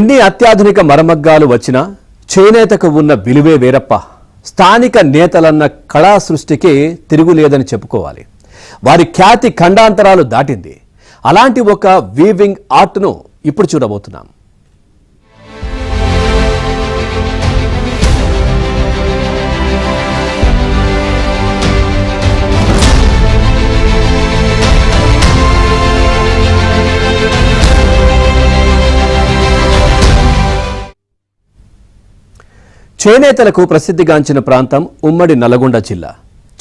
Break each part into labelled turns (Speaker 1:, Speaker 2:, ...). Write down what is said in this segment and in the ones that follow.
Speaker 1: ఎన్ని అత్యాధునిక మరమగ్గాలు వచ్చినా చేనేతకు ఉన్న విలువే వేరప్ప. స్థానిక నేతలన్న కళా సృష్టికి తిరుగులేదని చెప్పుకోవాలి. వారి ఖ్యాతి ఖండాంతరాలు దాటింది. అలాంటి ఒక వీవింగ్ ఆర్ట్ను ఇప్పుడు చూడబోతున్నాం. చేనేతలకు ప్రసిద్ధిగాంచిన ప్రాంతం ఉమ్మడి నల్గొండ జిల్లా.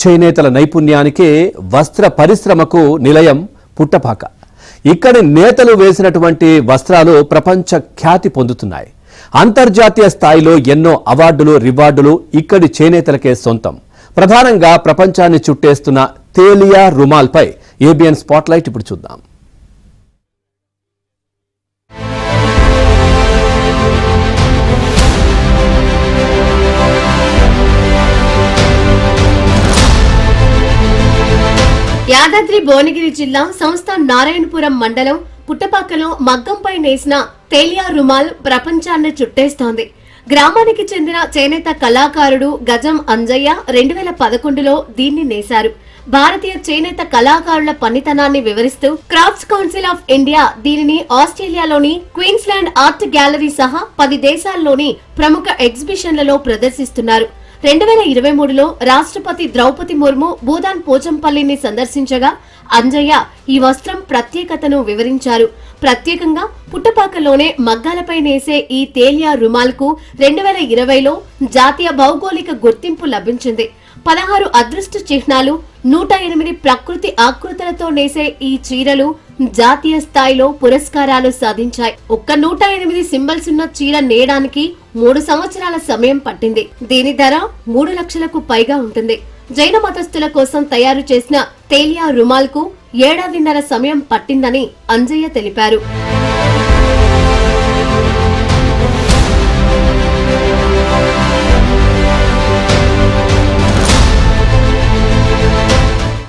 Speaker 1: చేనేతల నైపుణ్యానికే వస్త్ర పరిశ్రమకు నిలయం పుట్టపాక. ఇక్కడి నేతలు వేసినటువంటి వస్త్రాలు ప్రపంచ ఖ్యాతి పొందుతున్నాయి. అంతర్జాతీయ స్థాయిలో ఎన్నో అవార్డులు రివార్డులు ఇక్కడి చేనేతలకే సొంతం. ప్రధానంగా ప్రపంచాన్ని చుట్టేస్తున్న తేలియా రుమాల్పై ఏబిఎన్ స్పాట్లైట్ ఇప్పుడు చూద్దాం.
Speaker 2: యాదాద్రి భువనగిరి జిల్లా సంస్థ నారాయణపురం మండలం పుట్టపాకలో మగ్గంపై నేసిన తేలియా రుమాల్ ప్రపంచాన్ని చుట్టేస్తోంది. గ్రామానికి చెందిన చేనేత కళాకారుడు గజం అంజయ్య 2011లో దీన్ని నేశారు. భారతీయ చేనేత కళాకారుల పనితనాన్ని వివరిస్తూ క్రాఫ్ట్స్ కౌన్సిల్ ఆఫ్ ఇండియా దీనిని ఆస్ట్రేలియాలోని క్వీన్స్లాండ్ ఆర్ట్ గ్యాలరీ సహా 10 దేశాల్లోని ప్రముఖ ఎగ్జిబిషన్లలో ప్రదర్శిస్తున్నారు. 2023లో రాష్ట్రపతి ద్రౌపది ముర్ము భూదాన్ పోచంపల్లిని సందర్శించగా అంజయ్య ఈ వస్త్రం ప్రత్యేకతను వివరించారు. ప్రత్యేకంగా పుట్టపాకలోనే మగ్గాలపై నేసే ఈ తేలియా రుమాల్కు 2020లో జాతీయ భౌగోళిక గుర్తింపు లభించింది. 16 అదృష్ట చిహ్నాలు, 108 ప్రకృతి ఆకృతులతో నేసే ఈ చీరలు జాతీయ స్థాయిలో పురస్కారాలు సాధించాయి. ఒక్క 108 సింబల్స్ ఉన్న చీర నేయడానికి 3 సంవత్సరాల సమయం పట్టింది. దీని ధర 3 లక్షలకు పైగా ఉంటుంది. జైన మతస్థుల కోసం తయారు చేసిన తేలియా రుమాల్ కు 7.5 సమయం పట్టిందని అంజయ్య తెలిపారు.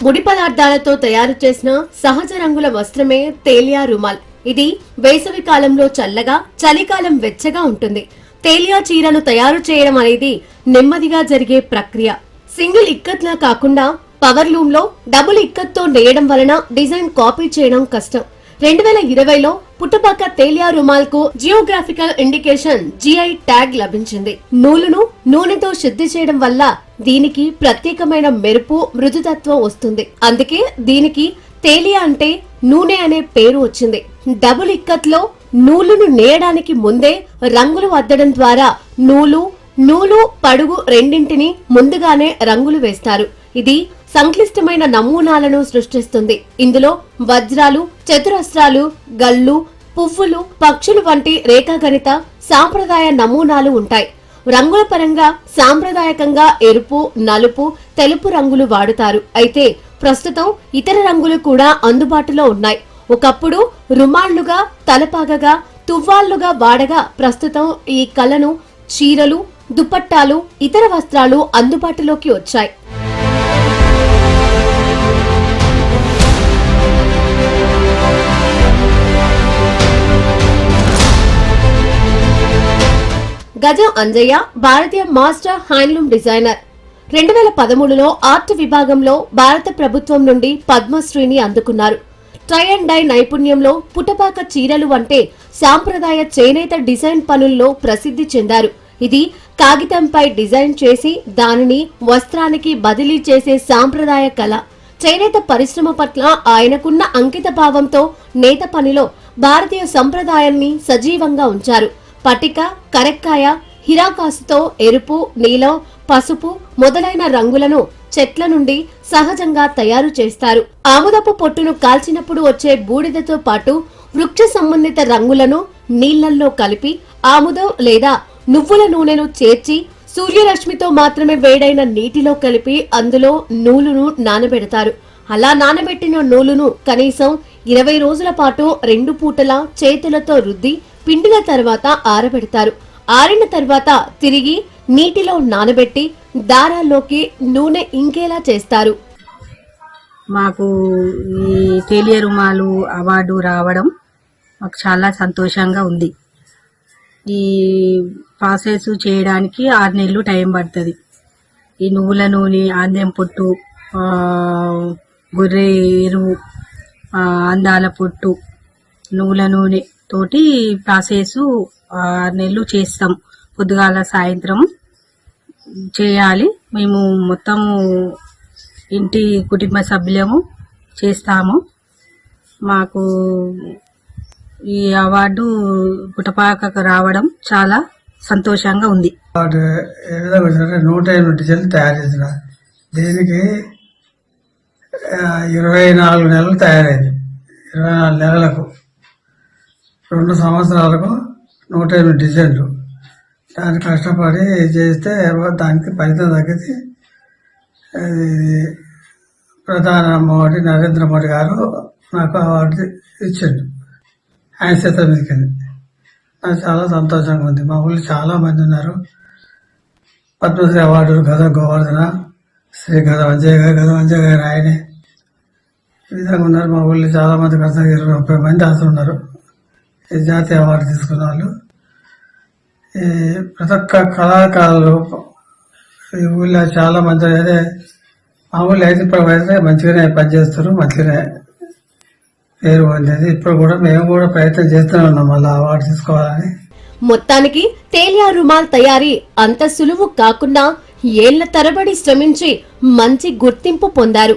Speaker 2: ముడి పదార్థాలతో తయారు చేసిన సహజ రంగుల వస్త్రమే తేలియా రుమాల్. ఇది వేసవి కాలంలో చల్లగా, చలికాలం వెచ్చగా ఉంటుంది. తేలియా చీరను తయారు చేయడం అనేది నెమ్మదిగా జరిగే ప్రక్రియ. సింగిల్ ఇక్కత్లా కాకుండా పవర్ లూమ్ లో డబుల్ ఇక్కత్తో నేయడం వలన డిజైన్ కాపీ చేయడం కష్టం. 2020లో పుట్టపాక తేలియా రుమాల్ కు జియోగ్రాఫికల్ ఇండికేషన్ జిఐ ట్యాగ్ లభించింది. నూలును నూనెతో శుద్ధి చేయడం వల్ల దీనికి ప్రత్యేకమైన మెరుపు, మృదుతత్వం వస్తుంది. అందుకే దీనికి తేలియా అంటే నూనె అనే పేరు వచ్చింది. డబుల్ ఇక్కత్ లో నూలును నేయడానికి ముందే రంగులు అద్దడం ద్వారా నూలు పడుగు రెండింటిని ముందుగానే రంగులు వేస్తారు. ఇది సంక్లిష్టమైన నమూనాలను సృష్టిస్తుంది. ఇందులో వజ్రాలు, చతురస్రాలు, గళ్ళు, పువ్వులు, పక్షులు వంటి రేఖాగణిత సాంప్రదాయ నమూనాలు ఉంటాయి. రంగుల పరంగా సాంప్రదాయకంగా ఎరుపు, నలుపు, తెలుపు రంగులు వాడుతారు. అయితే ప్రస్తుతం ఇతర రంగులు కూడా అందుబాటులో ఉన్నాయి. ఒకప్పుడు రుమాళ్లుగా, తలపాగగా, తువ్వాళ్లుగా వాడగా ప్రస్తుతం ఈ కళను చీరలు, దుపట్టాలు, ఇతర వస్త్రాలు అందుబాటులోకి వచ్చాయి. గజం అంజయ్య భారతీయ మాస్టర్ హ్యాండ్లూమ్ డిజైనర్. 2013లో ఆర్ట్ విభాగంలో భారత ప్రభుత్వం నుండి పద్మశ్రీని అందుకున్నారు. ట్రై అండ్ డై నైపుణ్యంలో పుట్టపాక చీరలు అంటే సాంప్రదాయ చేనేత డిజైన్ పనుల్లో ప్రసిద్ధి చెందారు. ఇది కాగితంపై డిజైన్ చేసి దానిని వస్త్రానికి బదిలీ చేసే సాంప్రదాయ కళ. చేనేత పరిశ్రమ పట్ల ఆయనకున్న అంకిత భావంతో నేత పనిలో భారతీయ సంప్రదాయాన్ని సజీవంగా ఉంచారు. పటిక, కరెక్కాయ, హిరాకాసుతో ఎరుపు, నీలం, పసుపు మొదలైన రంగులను చెట్ల నుండి సహజంగా తయారు చేస్తారు. ఆముదపు పొట్టును కాల్చినప్పుడు వచ్చే బూడిదతో పాటు వృక్ష సంబంధిత రంగులను నీళ్లల్లో కలిపి ఆముదం లేదా నువ్వుల నూనెను చేర్చి సూర్యరశ్మితో మాత్రమే వేడైన నీటిలో కలిపి అందులో నూలును నానబెడతారు. అలా నానబెట్టిన నూలును కనీసం 20 రోజుల పాటు 2 పూటలా చేతులతో రుద్ది పిండిన తర్వాత ఆరబెడతారు. ఆరిన తర్వాత తిరిగి నీటిలో నానబెట్టి దారాల్లోకి నూనె ఇంకేలా చేస్తారు.
Speaker 3: మాకు ఈ తేలియా రుమాలు అవార్డు రావడం మాకు చాలా సంతోషంగా ఉంది. ఈ ప్రాసెస్ చేయడానికి 6 నెలలు టైం పడుతుంది. ఈ నువ్వుల నూనె, ఆందెం పొట్టు, గొర్రె ఎరువు, అందాల పొట్టు, నువ్వుల నూనె తోటి ప్రాసెస్ 6 నెలలు చేస్తాం. పొద్దుగాల సాయంత్రం చేయాలి. మేము మొత్తము ఇంటి కుటుంబ సభ్యులము చేస్తాము. మాకు ఈ అవార్డు పుటపాకకు రావడం చాలా సంతోషంగా ఉంది.
Speaker 4: వాటి ఏ విధంగా వచ్చిందంటే 108 డిజైన్లు తయారు చేసిన దీనికి 24 నెలలు తయారైంది. 24 నెలలకు 2 సంవత్సరాలకు 108 డిజైన్లు. దాన్ని కష్టపడి చేస్తే దానికి ఫలితం తగ్గితే ప్రధాన మోడీ నరేంద్ర మోడీ గారు నాకు అవార్డు ఇచ్చిండు. ఆయన చేత మీదకి నాకు చాలా సంతోషంగా ఉంది. మా ఊళ్ళో చాలా మంది ఉన్నారు. పద్మశ్రీ అవార్డులు గద గోవర్ధన, శ్రీ గద వంజయ్య గారు ఆయనే ఈ విధంగా ఉన్నారు. మా ఊళ్ళో చాలా మంది 20-30 మంది అసలు ఉన్నారు ఈ జాతీయ అవార్డు తీసుకున్న వాళ్ళు. ఈ ప్రతి ఒక్క కళాకారులు ఈ ఊళ్ళో చాలా మంది అదే మా ఊళ్ళో అయితే ఇప్పుడు మంచిగానే పనిచేస్తారు, మంచిగానే పేరు పొందేది. ఇప్పుడు కూడా మేము కూడా ప్రయత్నం చేస్తూనే ఉన్నాం మళ్ళీ అవార్డు తీసుకోవాలని.
Speaker 2: మొత్తానికి తేలియా రుమాల్ తయారీ అంత సులువు కాకుండా ఏళ్ల తరబడి శ్రమించి మంచి గుర్తింపు పొందారు.